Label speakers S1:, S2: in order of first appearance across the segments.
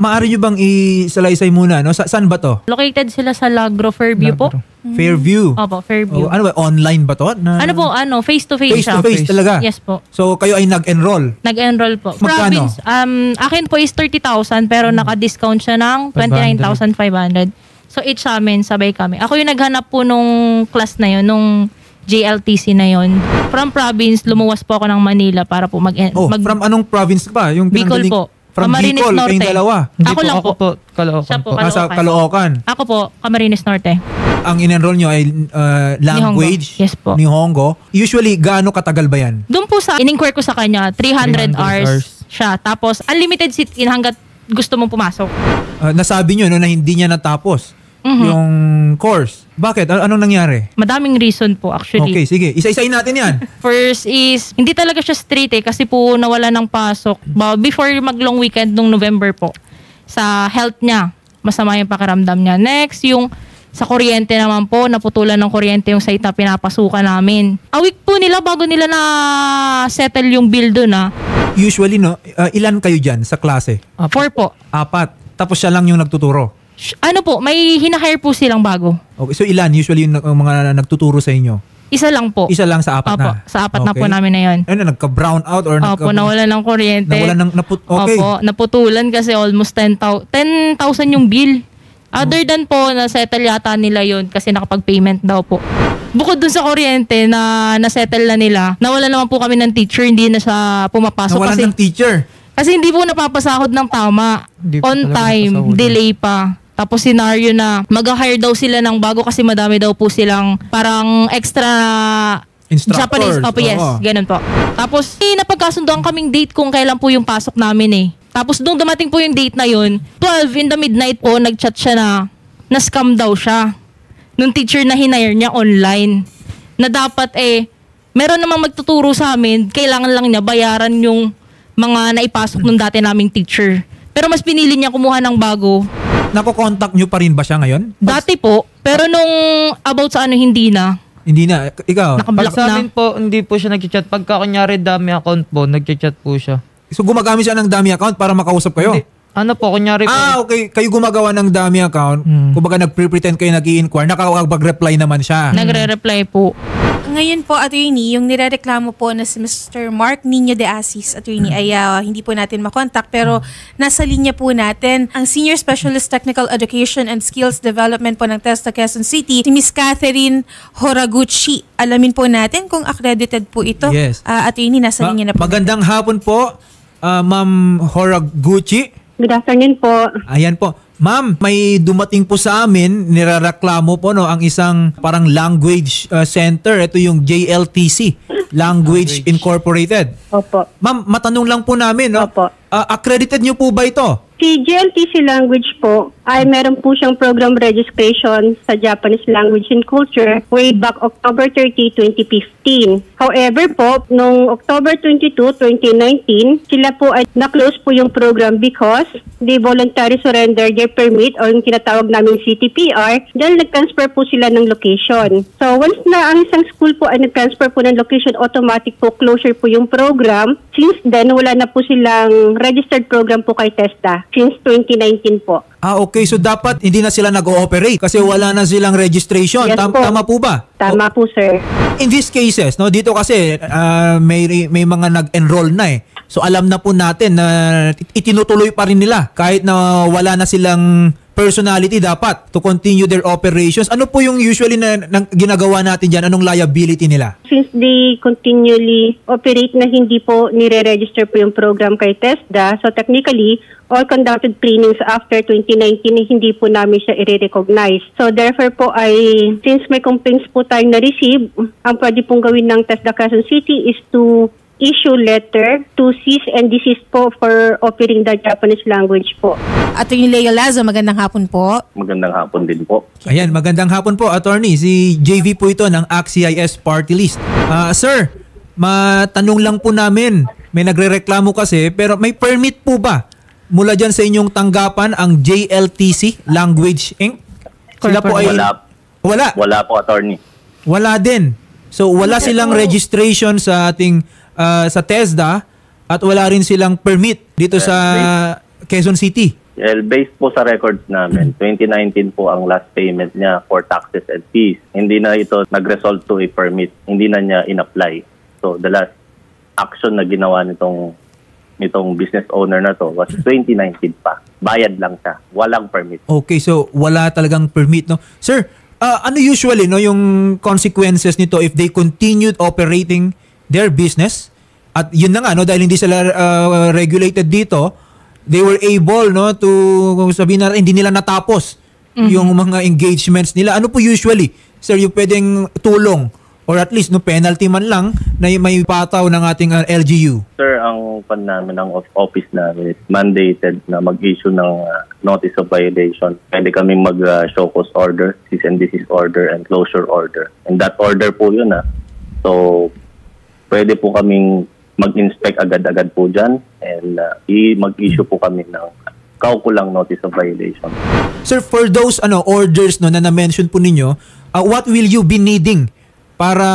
S1: Maaari nyo bang isalaysay muna, no? Saan ba to?
S2: Located sila sa Lagro, Fairview po.
S1: Fairview?
S2: Opo, Fairview.
S1: Ano ba? Online ba to?
S2: Face-to-face siya.
S1: Face-to-face talaga?
S2: Yes po.
S1: So, kayo ay nag-enroll?
S2: Nag-enroll po.
S1: Magkano?
S2: Province, akin po is 30,000 pero naka-discount siya ng 29,500. So, each sa amin, sabay kami. Ako yung naghanap po nung class na yun, nung JLTC na yun. From province, lumuwas po ako ng Manila para po
S1: from anong province ba? Yung
S2: Bicol po.
S1: From
S2: Camarines
S1: Bicol,
S2: Norte.
S1: kayong dalawa?
S2: Ako lang po.
S3: Caloocan
S2: Siya po,
S3: po.
S1: Sa Caloocan.
S2: Ako po, Camarines Norte.
S1: Ang in-enroll nyo ay language?
S2: Yes po.
S1: Nihongo. Usually, gaano katagal ba yan?
S2: Doon po sa, in-inquire ko sa kanya, 300 hours siya. Tapos, unlimited sit-in hanggat gusto mong pumasok.
S1: Nasabi nyo na hindi niya natapos yung course. Bakit? Anong nangyari?
S2: Madaming reason po actually.
S1: Okay, sige. Isa-isayin natin yan.
S2: First is, hindi talaga siya straight kasi po nawala ng pasok. Before mag-long weekend nung November po. Sa health niya, masama yung pakiramdam niya. Next, yung sa kuryente naman po, naputulan ng kuryente yung site na pinapasukan namin. A week po nila bago nila na-settle yung bill doon
S1: Usually, no, ilan kayo dyan sa klase?
S2: 4 po.
S1: 4. Tapos siya lang yung nagtuturo?
S2: Ano po, may hinahire po silang bago.
S1: Okay, so ilan usually yung mga nagtuturo sa inyo?
S2: Isa lang po.
S1: Isa lang sa 4
S2: Opo,
S1: na?
S2: sa 4 na po namin na yun.
S1: Ano, nagka-brown out or
S2: Opo, nawala ng kuryente.
S1: Okay.
S2: Opo, naputulan kasi almost 10,000 yung bill. Other than po, na-settle yata nila yun kasi nakapag-payment daw po. Bukod dun sa kuryente na na-settle na nila, nawala naman po kami ng teacher, hindi na siya pumapasok.
S1: Nawala ng teacher?
S2: Kasi hindi po napapasahod ng tama. On time, delay pa. Tapos scenario na mag-hire daw sila ng bago kasi madami daw po silang parang extra
S1: instructors.
S2: Japanese. Opo, yes. Ganun po. Tapos napagkasundoan kaming date kung kailan po yung pasok namin Tapos nung dumating po yung date na yun, 12 in the midnight po, nag-chat siya na scam daw siya. Nung teacher na hinire niya online. Na dapat meron namang magtuturo sa amin, kailangan lang niya bayaran yung mga naipasok nung dati naming teacher. Pero mas pinili niya kumuha ng bago.
S1: Nako-contact nyo pa rin ba siya ngayon?
S2: Dati po, pero nung about sa hindi na.
S1: Hindi na. Ikaw?
S2: Nakablock
S3: sa amin po, hindi po siya nag-chat. Pagka kunyari dami account po, nag-chat po siya.
S1: So gumagamit siya ng dummy account para makausap kayo?
S3: Hindi. Ano po, kunyari po.
S1: Okay. Kayo gumagawa ng dummy account. Kumbaga nag-pretend kayo nag-i-inquire. Nakakapag-reply naman siya.
S2: Nagre-reply po.
S4: Ngayon po, attorney, yung nirereklamo po na si Mr. Mark Nino de Asis, attorney, ay hindi po natin makontak. Pero nasa linya po natin ang Senior Specialist Technical Education and Skills Development po ng TESDA Quezon City, si Ms. Catherine Horaguchi. Alamin po natin kung accredited po ito.
S1: Yes.
S4: Attorney, nasa linya na po.
S1: Magandang hapon po, Ma'am Horaguchi.
S5: Good afternoon po.
S1: Ayan po. Ma'am, may dumating po sa amin, nirereklamo po ang isang parang language center. Ito yung JLTC, Language Incorporated.
S5: Opo.
S1: Ma'am, matanong lang po namin, no?
S5: Opo.
S1: Accredited niyo po ba ito?
S5: Si JLTC Language po ay meron po siyang program registration sa Japanese Language and Culture way back October 30, 2015. However po, noong October 22, 2019, sila po ay na-close po yung program because they voluntarily surrender their permit o yung tinatawag namin CTPR dahil nag-transfer po sila ng location. So once na ang isang school po ay nag-transfer po ng location, automatic po closure po yung program. Since then, wala na po silang registered program po kay TESDA since 2019 po.
S1: Okay. So dapat hindi na sila nag-ooperate kasi wala na silang registration.
S5: Yes, po.
S1: Tama po ba?
S5: Tama po, sir.
S1: In these cases, no, dito kasi may mga nag-enroll na So alam na po natin na itinutuloy pa rin nila kahit na wala na silang personality dapat to continue their operations. Ano po yung usually na ginagawa natin dyan? Anong liability nila?
S5: Since they continually operate na hindi po nire-register po yung program kay TESDA, so technically, all conducted trainings after 2019 hindi po namin siya i-recognize. So therefore po ay, since may complaints po tayong na-receive, ang pwede pong gawin ng TESDA Quezon City is to issue letter to cease and desist po for offering the Japanese language po.
S4: Attorney Leo Lazo, magandang hapon po.
S6: Magandang hapon din po.
S1: Ayan, magandang hapon po, attorney. Si JV po ito ng ACT-CIS Party List. Sir, matanong lang po namin. May nagrereklamo kasi, pero may permit po ba mula dyan sa inyong tanggapan ang JLTC Language Inc.? Sila po ay... Wala.
S6: Wala po, attorney.
S1: Wala din. So wala silang registration sa ating sa TESDA at wala rin silang permit dito sa Quezon City.
S6: Well, based po sa records namin, 2019 po ang last payment niya for taxes and fees. Hindi na ito nag-result to a permit. Hindi na niya in-apply. So, the last action na ginawa nitong business owner na to was 2019 pa. Bayad lang siya. Walang permit.
S1: Okay, so wala talagang permit, no? Sir, ano usually no yung consequences nito if they continued operating their business? At yun na nga, no, dahil hindi sila regulated dito, they were able, no, to sabihin na hindi nila natapos yung mga engagements nila. Ano po usually, sir, yung pwedeng tulong or at least no penalty man lang na may pataw ng ating LGU?
S6: Sir, ang pan namin, ang office namin is mandated na mag-issue ng notice of violation. Pwede kami mag-show cause order, cease and desist order, and closure order. And that order po yun. So, pwede po kaming mag-inspect agad-agad po dyan and mag-issue po kami ng kaukulang notice of violation.
S1: Sir, for those orders no na na-mention po ninyo, what will you be needing para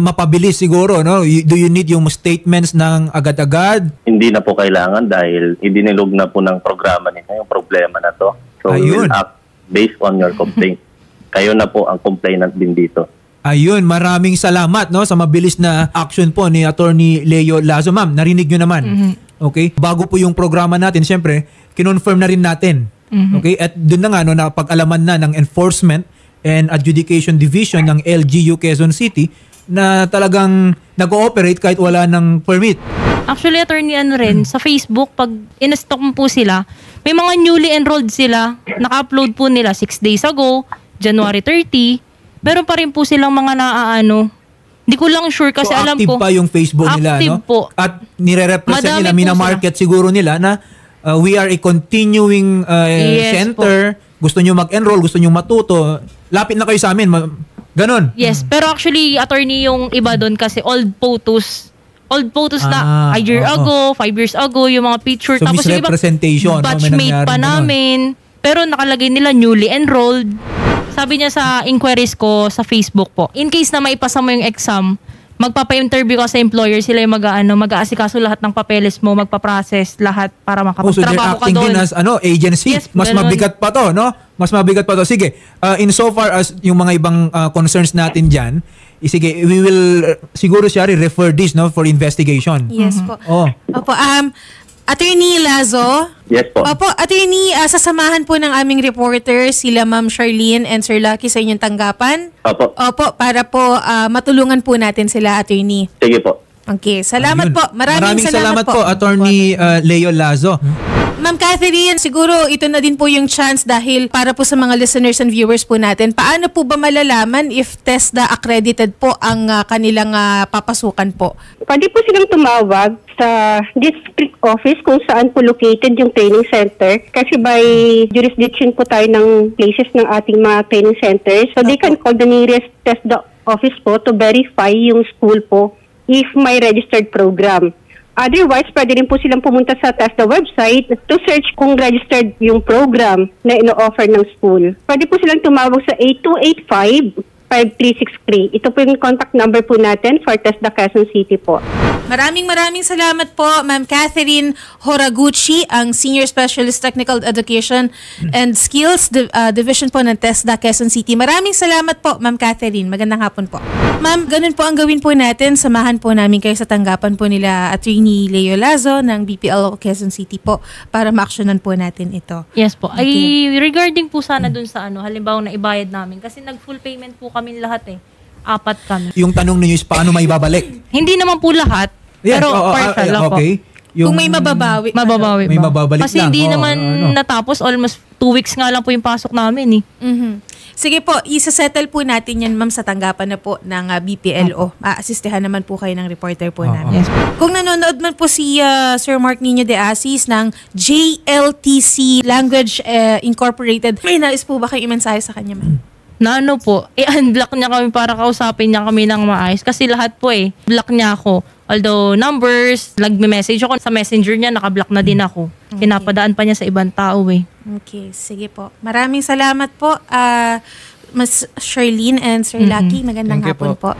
S1: mapabilis siguro, no? Do you need yung statements ng agad-agad?
S6: Hindi na po kailangan dahil idinilog na po ng programa nila yung problema na to. So we will act based on your complaint. Kayo na po ang complainant din dito.
S1: Ayun, maraming salamat, no, sa mabilis na action po ni Attorney Leo Lazo. Ma'am, narinig nyo naman. Okay? Bago po yung programa natin, syempre, kinonfirm na rin natin. Okay? At doon na nga, no, napag-alaman na ng Enforcement and Adjudication Division ng LGU Quezon City na talagang nag-ooperate kahit wala ng permit.
S2: Actually, attorney, sa Facebook, pag in-stock mo po sila, may mga newly enrolled sila, naka-upload po nila 6 days ago, January 30, meron pa rin po silang mga naaano. Hindi ko lang sure kasi
S1: so,
S2: alam
S1: ko. So, active pa yung Facebook nila,
S2: active
S1: no?
S2: po.
S1: At nire-represent
S2: Madami
S1: nila,
S2: po
S1: mina-market siguro nila na we are a continuing center. Po. Gusto nyo mag-enroll, gusto nyo matuto. Lapit na kayo sa amin. Ganon.
S2: Yes, pero actually, attorney, yung iba doon kasi old photos na a year ago, 5 years ago, yung mga picture.
S1: So,
S2: tapos yung iba,
S1: misrepresentation.
S2: batchmate pa namin. Pero nakalagay nila newly enrolled. Sabi niya sa inquiries ko sa Facebook po, in case na maipasa mo yung exam, magpapa-interview ka sa employer, sila yung mag-aasikaso lahat ng papeles mo, magpa-process lahat para makapagtrabaho ka doon.
S1: So they're acting din as agency.
S2: Yes,
S1: mas
S2: ganun.
S1: mabigat pa to, no? Mas mabigat pa to. Sige, insofar as yung mga ibang concerns natin dyan, sige, we will siguro siya refer this, no, for investigation.
S4: Yes po.
S1: Oh.
S4: Opo, Attorney Lazo.
S6: Yes po.
S4: Opo, Attorney, sasamahan po ng aming reporter sila Ma'am Charlene and Sir Lucky sa inyong tanggapan.
S6: Opo.
S4: Opo, para po matulungan po natin sila, Attorney.
S6: Sige po.
S4: Okay, salamat
S1: Ayun.
S4: po. Maraming salamat po.
S1: Attorney Leo Lazo.
S4: Ma'am Catherine, siguro ito na din po yung chance dahil para po sa mga listeners and viewers po natin, paano po ba malalaman if TESDA accredited po ang kanilang papasukan po?
S5: Pwede po silang tumawag sa district office kung saan po located yung training center. Kasi by jurisdiction po tayo ng places ng ating mga training centers. So they can call the nearest TESDA office po to verify yung school po if may registered program. Otherwise, pwede rin po silang pumunta sa TESDA website to search kung registered yung program na ino-offer ng school. Pwede po silang tumawag sa 8285-5363. Ito po yung contact number po natin for TESDA Quezon City po.
S4: Maraming salamat po, Ma'am Catherine Horaguchi, ang Senior Specialist Technical Education and Skills Division po ng TESDA Quezon City. Maraming salamat po, Ma'am Catherine. Magandang hapon po. Ma'am, ganun po ang gawin po natin. Samahan po namin kayo sa tanggapan po nila Attorney Leo Lazo ng BPL Quezon City po para ma-actionan po natin ito.
S2: Yes po.
S4: Okay.
S2: Ay, regarding po sana dun sa halimbawa na ibayad namin kasi nag-full payment po kami lahat 4 kami.
S1: Yung tanong ninyo is paano may babalik?
S2: Hindi naman po lahat, pero partial lang po.
S1: Okay. Yung,
S4: Kung may mababawi.
S2: Mababawi
S1: may
S2: ba?
S1: mababalik
S2: Kasi
S1: lang.
S2: hindi naman natapos, almost 2 weeks nga lang po yung pasok namin
S4: Sige po, isa-settle po natin yan, ma'am, sa tanggapan na po ng BPLO. Aasistehan naman po kayo ng reporter po namin.
S2: Yes.
S4: Kung nanonood man po si Sir Mark Nino de Asis ng JLTC Language Incorporated, may nais po ba kayong imensahe sa kanya, ma'am?
S2: Na ano po, i-unblock niya kami para kausapin niya kami ng maayos. Kasi lahat po block niya ako. Although numbers, nagme-message ako sa messenger niya, nakablock na din ako.
S4: Okay.
S2: Pinapadaan pa niya sa ibang tao
S4: Okay, sige po. Maraming salamat po, Mas Charlene and Sir Lucky. Magandang
S1: Thank you
S4: hapon
S1: po.
S4: po.